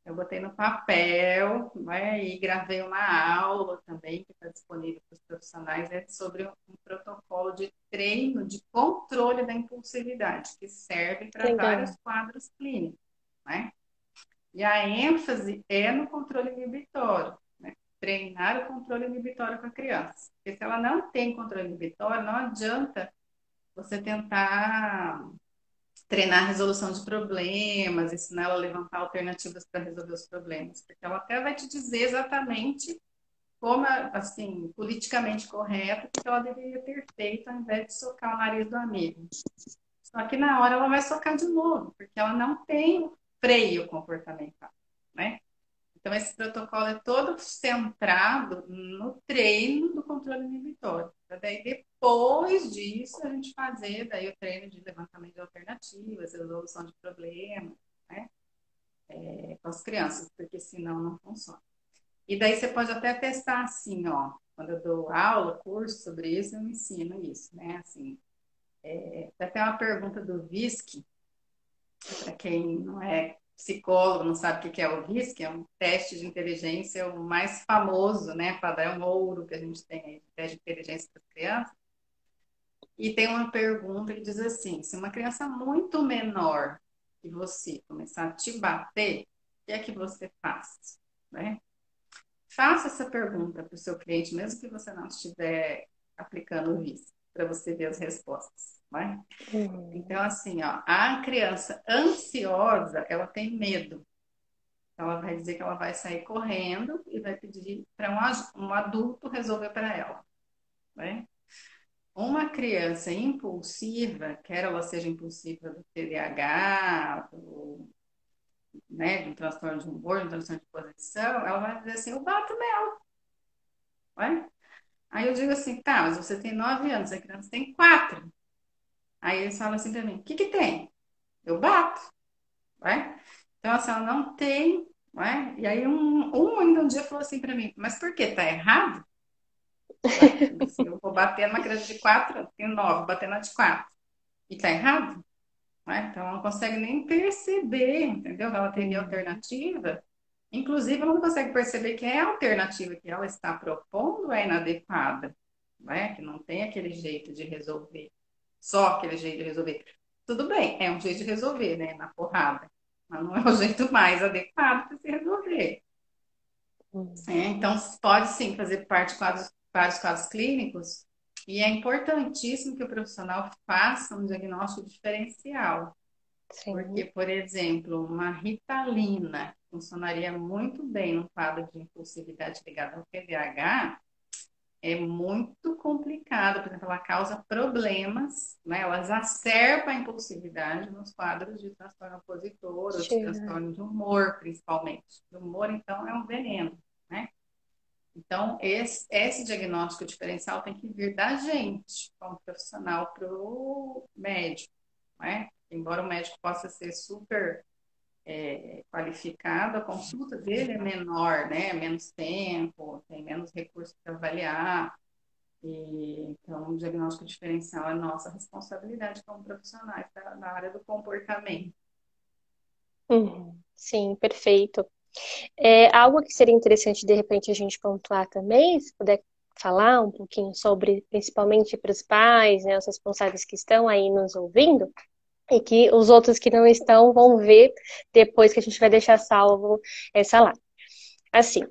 Eu botei no papel, né, e gravei uma aula também, que está disponível para os profissionais, sobre um protocolo de treino de controle da impulsividade, que serve para vários Legal. quadros clínicos, né? E a ênfase é no controle inibitório, né? Treinar o controle inibitório com a criança. Porque se ela não tem controle inibitório, não adianta você tentar treinar a resolução de problemas, ensinar ela a levantar alternativas para resolver os problemas, porque ela até vai te dizer exatamente como, assim, politicamente correto, o que ela deveria ter feito ao invés de socar o nariz do amigo. Só que na hora ela vai socar de novo, porque ela não tem o freio comportamental, né? Então, esse protocolo é todo centrado no treino do controle inibitório. Daí, depois disso, a gente fazer daí o treino de levantamento de alternativas, resolução de problemas, né? Com as crianças, porque senão não funciona. E daí você pode até testar assim, ó. Quando eu dou aula, curso sobre isso, eu ensino isso, né? Assim, até uma pergunta do VISC, para quem não é psicólogo, não sabe o que é o RISC, é um teste de inteligência o mais famoso, né? Padrão ouro que a gente tem aí, teste de inteligência para crianças. E tem uma pergunta que diz assim: se uma criança muito menor que você começar a te bater, o que é que você faz? Né? Faça essa pergunta para o seu cliente, mesmo que você não estiver aplicando o RISC, para você ver as respostas. Né? Uhum. Então, assim, ó, a criança ansiosa, ela tem medo. Então, ela vai dizer que ela vai sair correndo e vai pedir para um adulto resolver para ela, né? Uma criança impulsiva, quer ela seja impulsiva do TDAH, né, de um transtorno de humor, de um transtorno de posição, ela vai dizer assim, eu bato nela, né? Aí eu digo assim, tá, mas você tem 9 anos, a criança tem 4. Aí eles falam assim para mim, o que que tem? Eu bato, né? Então, assim, ela não tem, né? E aí ainda um dia falou assim para mim, mas por quê? Tá errado? Né? Assim, eu vou bater numa criança de 4, tenho 9, vou bater na de 4. E tá errado? Né? Então, ela não consegue nem perceber, entendeu? Ela teria Uhum. alternativa. Inclusive, ela não consegue perceber que a alternativa que ela está propondo é inadequada, né? Que não tem aquele jeito de resolver. Só aquele jeito de resolver. Tudo bem, é um jeito de resolver, né? Na porrada. Mas não é o jeito mais adequado para se resolver. Uhum. Então, pode sim fazer parte de vários quadros clínicos, e é importantíssimo que o profissional faça um diagnóstico diferencial. Porque, Sim. por exemplo, uma Ritalina funcionaria muito bem no quadro de impulsividade ligada ao TDAH, é muito complicado, por exemplo, ela causa problemas, né? Ela exacerba a impulsividade nos quadros de transtorno opositor ou de Tira. transtorno de humor, principalmente. O humor, então, é um veneno, né? Então, esse diagnóstico diferencial tem que vir da gente, como profissional, para o médico, né? Embora o médico possa ser super qualificado, a consulta dele é menor, né? Menos tempo, tem menos recursos para avaliar. Então, o diagnóstico diferencial é nossa responsabilidade como profissionais da área do comportamento. Sim, perfeito. Algo que seria interessante, de repente, a gente pontuar também, se puder falar um pouquinho sobre, principalmente para os pais, né, os responsáveis que estão aí nos ouvindo, e que os outros que não estão vão ver depois que a gente vai deixar salvo essa live. Assim,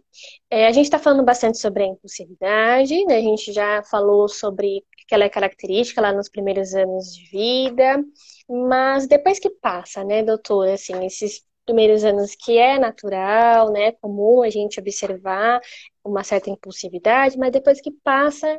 a gente está falando bastante sobre a impulsividade, né? A gente já falou sobre que ela é característica lá nos primeiros anos de vida, mas depois que passa, né, doutora, assim, esses primeiros anos que é natural, né, comum a gente observar uma certa impulsividade, mas depois que passa,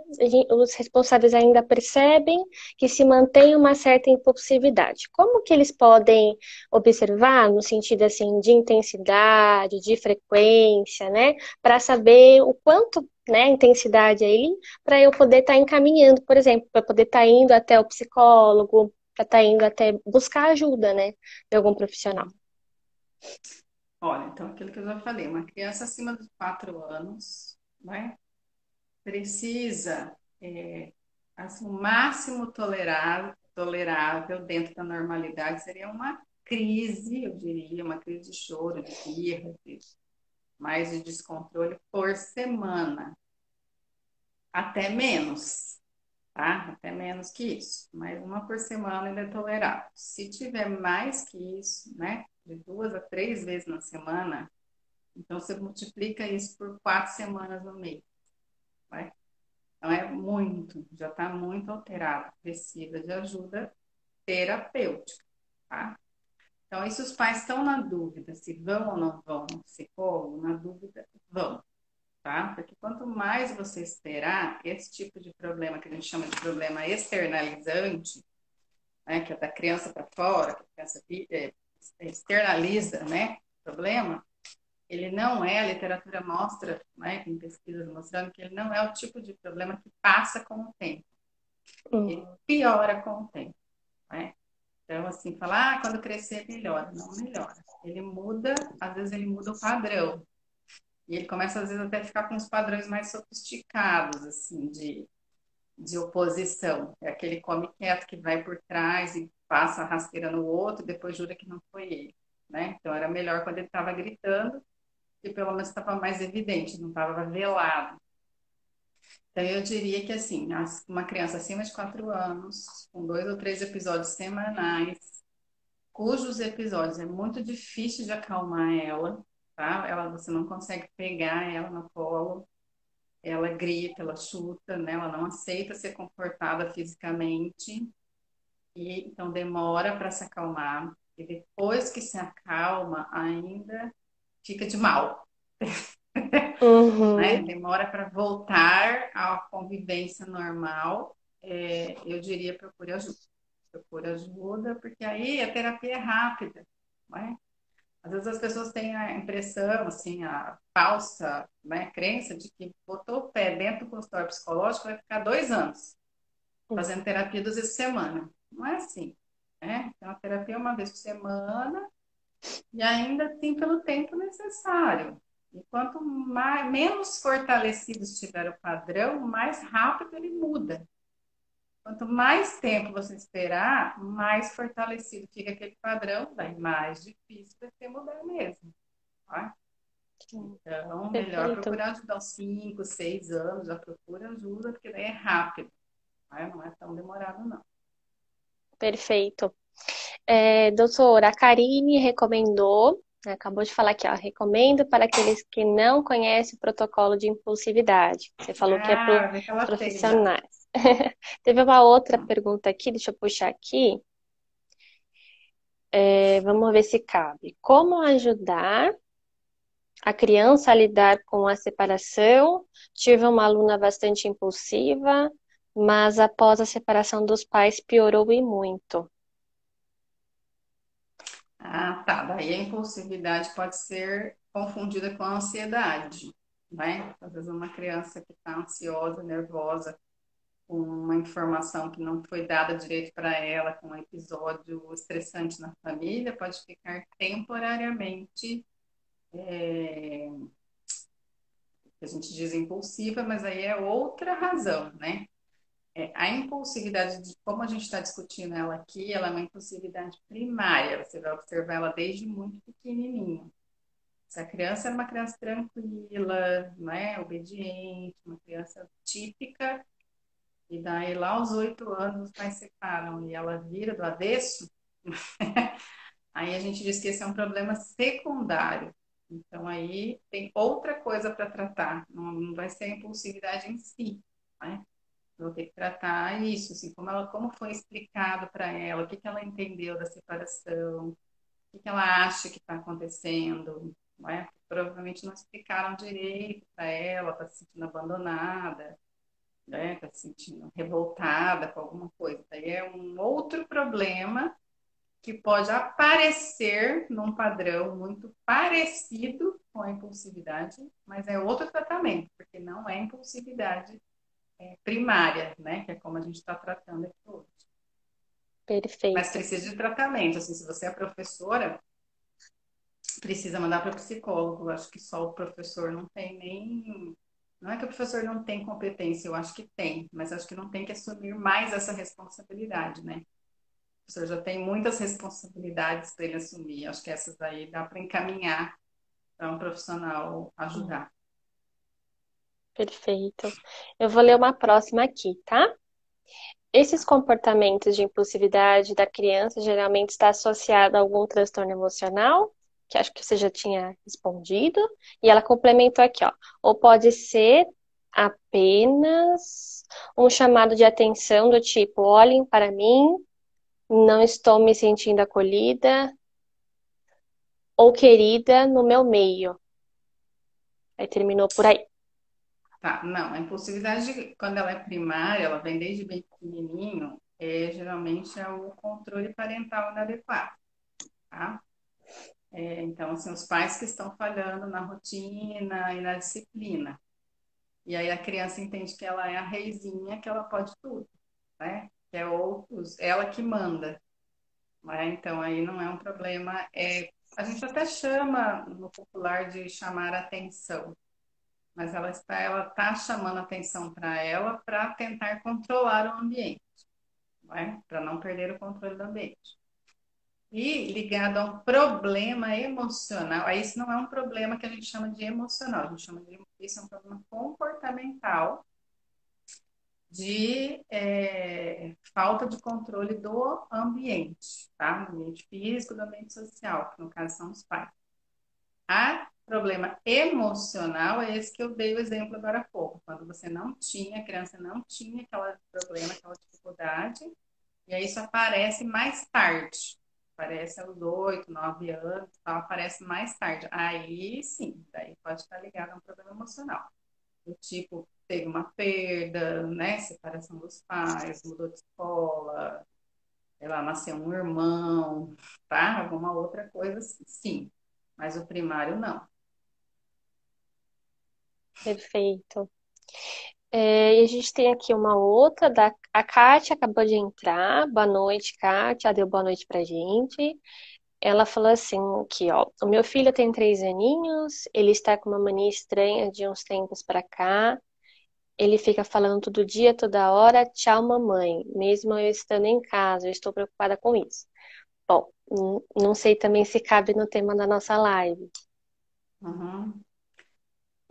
os responsáveis ainda percebem que se mantém uma certa impulsividade. Como que eles podem observar no sentido assim de intensidade, de frequência, né, para saber o quanto, né, intensidade aí, para eu poder estar encaminhando, por exemplo, para poder estar indo até o psicólogo, para estar indo até buscar ajuda, né, de algum profissional. Olha, então aquilo que eu já falei, uma criança acima dos 4 anos, né, precisa, assim, o máximo tolerável dentro da normalidade seria uma crise, eu diria, uma crise de choro, de birra, mais de descontrole por semana, até menos, tá? Até menos que isso, mas uma por semana ainda é tolerável. Se tiver mais que isso, né, de 2 a 3 vezes na semana, então você multiplica isso por 4 semanas no mês, vai? Então é muito, já está muito alterado, precisa de ajuda terapêutica, tá? Então, e se os pais estão na dúvida se vão ou não vão no psicólogo, na dúvida, vão, tá? Porque quanto mais você esperar, esse tipo de problema que a gente chama de problema externalizante, né, que é da criança para fora, que a criança externaliza, né, o problema, ele não é, a literatura mostra, né, tem pesquisas mostrando que ele não é o tipo de problema que passa com o tempo, ele Uhum. piora com o tempo, né? Então, assim, falar, quando crescer melhora, não melhora. Ele muda, às vezes ele muda o padrão. E ele começa, às vezes, até a ficar com os padrões mais sofisticados, assim, de oposição. É aquele come quieto que vai por trás e passa a rasteira no outro e depois jura que não foi ele, né? Então, era melhor quando ele estava gritando e pelo menos estava mais evidente, não estava velado. Então, eu diria que, assim, uma criança acima de 4 anos, com 2 ou 3 episódios semanais, cujos episódios é muito difícil de acalmar ela, tá? Você não consegue pegar ela no colo, ela grita, ela chuta, né? Ela não aceita ser comportada fisicamente, e então demora para se acalmar. E depois que se acalma, ainda fica de mal, né? Uhum. Demora para voltar à convivência normal. Eu diria procure ajuda. Procure ajuda, porque aí a terapia é rápida, né? Às vezes as pessoas têm a impressão, assim, a falsa, né, crença de que botou o pé dentro do consultório psicológico vai ficar 2 anos fazendo terapia 2 vezes por semana. Não é assim, né? Então, a terapia é uma vez por semana e ainda tem pelo tempo necessário. E quanto menos fortalecido estiver o padrão, mais rápido ele muda. Quanto mais tempo você esperar, mais fortalecido fica aquele padrão, daí mais difícil vai ser mudar mesmo. Tá? Então, melhor Perfeito, procurar ajuda aos 5, 6 anos, já procura ajuda, porque daí é rápido, tá? Não é tão demorado, não. perfeito. Doutora, a Karine recomendou, né, acabou de falar aqui, ó, recomendo para aqueles que não conhecem o protocolo de impulsividade. Você falou que é para os Ah, vê que ela fez já. profissionais. Teve uma outra pergunta aqui, deixa eu puxar aqui. Vamos ver se cabe. Como ajudar a criança a lidar com a separação? Tive uma aluna bastante impulsiva, mas após a separação dos pais piorou e muito. Ah, tá. Daí a impulsividade pode ser confundida com a ansiedade. né? Às vezes uma criança que está ansiosa, nervosa, com uma informação que não foi dada direito para ela, com um episódio estressante na família, pode ficar temporariamente, a gente diz impulsiva, mas aí é outra razão, né? A impulsividade, de como a gente está discutindo ela aqui, ela é uma impulsividade primária, você vai observar ela desde muito pequenininho. Se a criança é uma criança tranquila, né, obediente, uma criança típica, e daí lá aos 8 anos os pais separam e ela vira do avesso, aí a gente diz que esse é um problema secundário. Então aí tem outra coisa para tratar, não vai ser a impulsividade em si, né? Vou ter que tratar isso, assim, como foi explicado para ela, o que que ela entendeu da separação, o que que ela acha que está acontecendo, não é? Provavelmente não explicaram direito para ela, está se sentindo abandonada, né? Está se sentindo revoltada com alguma coisa. Daí é um outro problema que pode aparecer num padrão muito parecido com a impulsividade, mas é outro tratamento, porque não é impulsividade primária, né? Que é como a gente está tratando aqui hoje. Mas Perfeito. precisa de tratamento. Assim, se você é professora, precisa mandar para psicólogo. Eu acho que só o professor não tem nem. Não é que o professor não tem competência, eu acho que tem, mas acho que não tem que assumir mais essa responsabilidade, né? O professor já tem muitas responsabilidades para ele assumir. Acho que essas aí dá para encaminhar para um profissional ajudar. Perfeito. Eu vou ler uma próxima aqui, tá? Esses comportamentos de impulsividade da criança geralmente está associado a algum transtorno emocional, que acho que você já tinha respondido, e ela complementou aqui, ó. Ou pode ser apenas um chamado de atenção do tipo, olhem para mim, não estou me sentindo acolhida ou querida no meu meio. Aí terminou por aí. Tá, não, a impulsividade, quando ela é primária, ela vem desde bem pequenininho, geralmente é o controle parental inadequado, tá? Então, assim, os pais que estão falhando na rotina e na disciplina. E aí a criança entende que ela é a reizinha, que ela pode tudo, né? Que é ela que manda, né? Então, aí não é um problema. A gente até chama no popular de chamar atenção, mas ela está chamando atenção para ela para tentar controlar o ambiente, né? Para não perder o controle do ambiente. E ligado a um problema emocional, aí isso não é um problema que a gente chama de emocional, a gente chama de isso é um problema comportamental de falta de controle do ambiente, tá? Do ambiente físico, do ambiente social, que no caso são os pais. A problema emocional é esse que eu dei o exemplo agora há pouco, quando você não tinha, a criança não tinha aquele problema, aquela dificuldade, e aí isso aparece mais tarde. Aparece aos 8, 9 anos, tal, aparece mais tarde. Aí sim, daí pode estar ligado a um problema emocional. Do tipo, teve uma perda, né? Separação dos pais, mudou de escola, sei lá, nasceu um irmão, tá? Alguma outra coisa assim, sim. Mas o primário não. Perfeito. E a gente tem aqui uma outra, a Kátia acabou de entrar. Boa noite, Kátia. Deu boa noite pra gente. Ela falou assim, aqui, ó. O meu filho tem 3 aninhos, ele está com uma mania estranha de uns tempos pra cá. Ele fica falando todo dia, toda hora, tchau, mamãe. Mesmo eu estando em casa, eu estou preocupada com isso. Bom, não sei também se cabe no tema da nossa live. Uhum.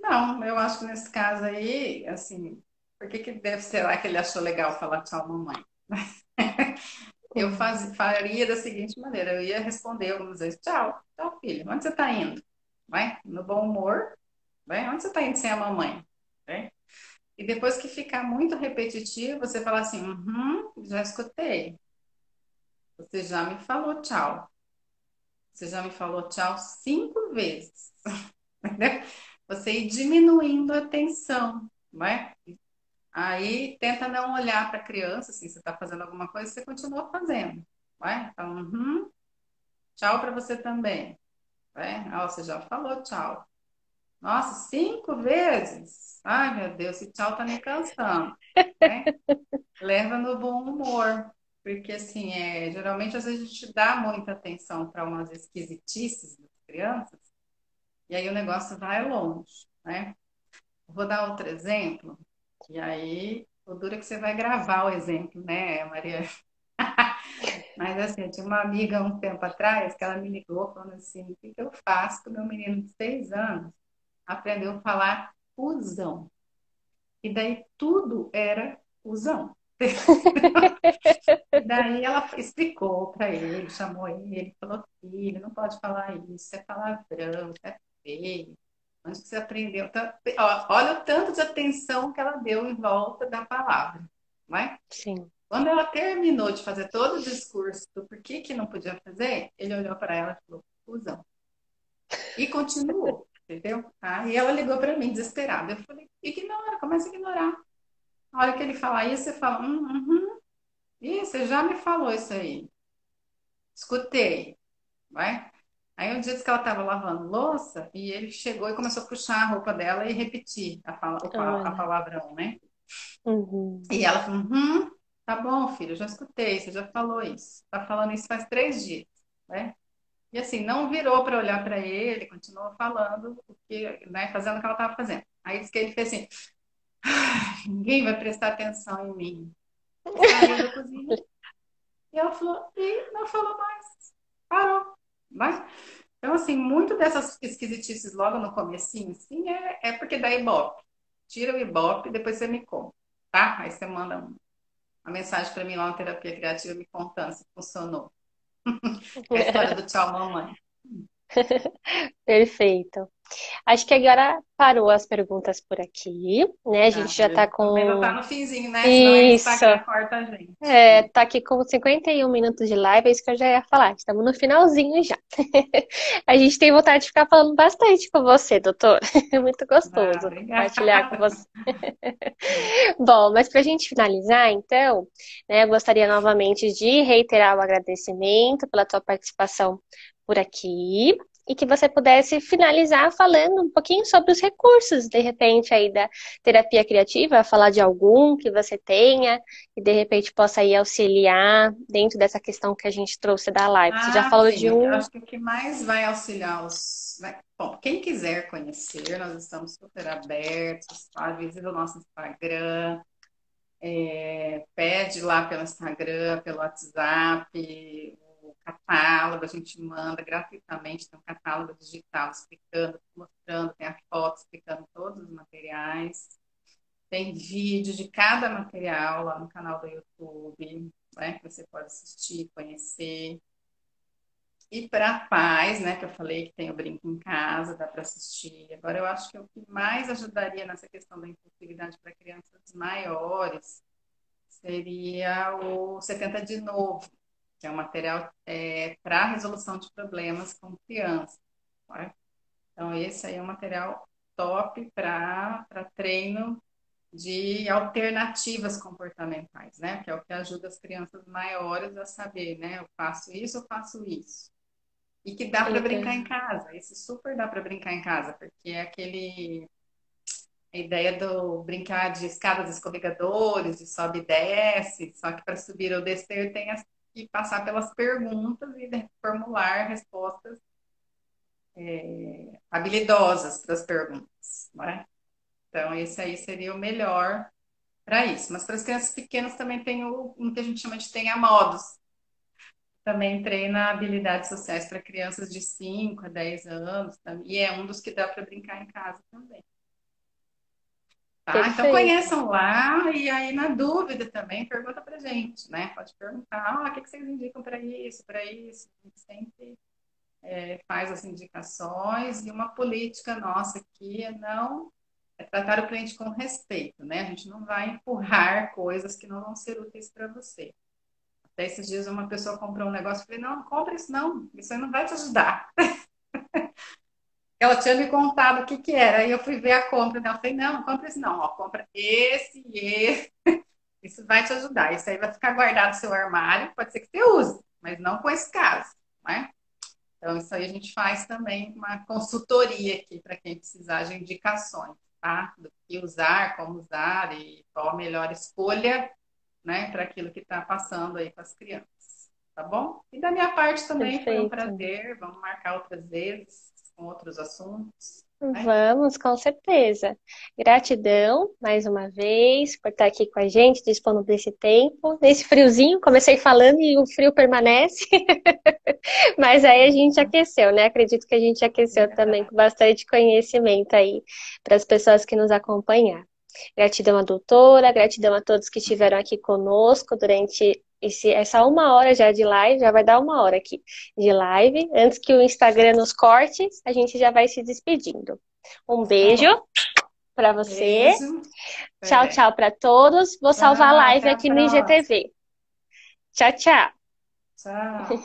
Não, eu acho que nesse caso aí, assim, por que que deve ser lá que ele achou legal falar tchau, mamãe? Hum, Faria da seguinte maneira, eu ia responder algumas vezes, tchau, tchau, filho, onde você está indo? Vai? No bom humor, vai? Onde você está indo sem a mamãe? Vai? E depois que ficar muito repetitivo, você fala assim, já escutei, você já me falou tchau, você já me falou tchau 5 vezes, entendeu? Você ir diminuindo a tensão, não é? Aí tenta não olhar para a criança, assim, você está fazendo alguma coisa, você continua fazendo, vai? Então, tchau para você também, vai? Ah, você já falou tchau. Nossa, 5 vezes? Ai, meu Deus, esse tchau tá me cansando, né? Leva no bom humor. Porque, assim, geralmente, às vezes, a gente dá muita atenção para umas esquisitices das crianças, e aí o negócio vai longe, né? Vou dar outro exemplo, e aí o duro é que você vai gravar o exemplo, né, Maria? Mas, assim, eu tinha uma amiga um tempo atrás que ela me ligou falando assim: o que que eu faço com o meu menino de 6 anos aprendeu a falar usão? E daí tudo era usão. E daí ela explicou para ele, chamou ele, falou: filho, não pode falar isso, é palavrão, isso é feio. Onde que você aprendeu? Então, ó, olha o tanto de atenção que ela deu em volta da palavra, não é? Sim. Quando ela terminou de fazer todo o discurso do porquê que não podia fazer, ele olhou para ela e falou: cuzão. E continuou, entendeu? Aí ela ligou para mim desesperada. Eu falei: ignora, começa a ignorar. A hora que ele falar isso, você fala: ih, você já me falou isso aí. Escutei, vai. Aí um dia disse que ela estava lavando louça e ele chegou e começou a puxar a roupa dela e repetir a Olha. palavrão, né? Uhum. E ela falou: tá bom, filho, eu já escutei, você já falou isso. Tá falando isso faz 3 dias, né? E assim, não virou para olhar para ele, continuou falando o que, né, fazendo o que ela estava fazendo. Aí disse que ele fez assim: ninguém vai prestar atenção em mim. E saiu da cozinha. E ela falou: e não falou mais. Parou. Vai. Então, assim, muito dessas esquisitices logo no comecinho, assim, é porque dá ibope. Tira o ibope, depois você me conta, tá? Aí você manda uma mensagem para mim lá na terapia criativa me contando se funcionou. É a história do tchau, mamãe. Perfeito. Acho que agora parou as perguntas por aqui, né? A gente Ah, já tá também já tá com no finzinho, né? Senão aí o isso. Instagram corta a gente. Tá aqui com 51 minutos de live, é isso que eu já ia falar. Estamos no finalzinho já. A gente tem vontade de ficar falando bastante com você, doutor. É muito Ah, gostoso compartilhar com obrigada. você. Bom, mas para a gente finalizar, então, né, eu gostaria novamente de reiterar o agradecimento pela tua participação por aqui e que você pudesse finalizar falando um pouquinho sobre os recursos, de repente, aí da terapia criativa, falar de algum que você tenha e de repente possa aí auxiliar dentro dessa questão que a gente trouxe da live. Você já Ah, falou de sim. Eu um. acho que o que mais vai auxiliar bom, quem quiser conhecer, nós estamos super abertos, tá? Visita o nosso Instagram, pede lá pelo Instagram, pelo WhatsApp, o catálogo, a gente manda gratuitamente, tem um catálogo digital explicando, mostrando, tem a foto explicando todos os materiais, tem vídeo de cada material lá no canal do YouTube, né, que você pode assistir, conhecer. E para pais, né, que eu falei que tem o Brinco em Casa, dá para assistir. Agora, eu acho que o que mais ajudaria nessa questão da impulsividade para crianças maiores seria o 70 de novo, que é um material para resolução de problemas com crianças. Tá? Então, esse aí é um material top para treino de alternativas comportamentais, né? Que é o que ajuda as crianças maiores a saber, né? Eu faço isso, eu faço isso. E que dá para brincar em Legal. casa. Esse super dá para brincar em casa, porque é a ideia do brincar de escadas escorregadores, de sobe e desce, só que para subir ou descer tem que passar pelas perguntas e formular respostas habilidosas para as perguntas, não é? Então, esse aí seria o melhor para isso. Mas para as crianças pequenas também tem um que a gente chama de tenha modos. Também treina habilidades sociais para crianças de 5 a 10 anos, e é um dos que dá para brincar em casa também. Tá? Então Perfeito. conheçam lá e aí na dúvida também pergunta pra gente, né? Pode perguntar, o que vocês indicam para isso, para isso. A gente sempre faz as indicações e uma política nossa aqui não tratar o cliente com respeito, né? A gente não vai empurrar coisas que não vão ser úteis para você. Até esses dias uma pessoa comprou um negócio e falei, não, não compra isso aí não vai te ajudar. Ela tinha me contado o que que era, aí eu fui ver a compra dela, falei, não, não compra isso não, ó, compra esse e esse. Isso vai te ajudar. Isso aí vai ficar guardado no seu armário. Pode ser que você use, mas não com esse caso, né? Então, isso aí a gente faz também uma consultoria aqui para quem precisar de indicações, tá? Do que usar, como usar e qual a melhor escolha, né, para aquilo que está passando aí com as crianças, tá bom? E da minha parte também foi um Perfeito. prazer. Vamos marcar outras vezes com outros assuntos, né? Vamos, com certeza. Gratidão mais uma vez por estar aqui com a gente, dispondo desse tempo. Nesse friozinho, comecei falando e o frio permanece, mas aí a gente aqueceu, né? Acredito que a gente É aqueceu também verdade. com bastante conhecimento aí para as pessoas que nos acompanham. Gratidão à doutora, gratidão a todos que estiveram aqui conosco durante essa 1 hora já de live, já vai dar 1 hora aqui de live. Antes que o Instagram nos corte, a gente já vai se despedindo. Um Tá beijo bom. para você. Beijo. Tchau, É. tchau para todos. Vou Tchau, salvar a live até a aqui no próxima. IGTV. Tchau, tchau. Tchau.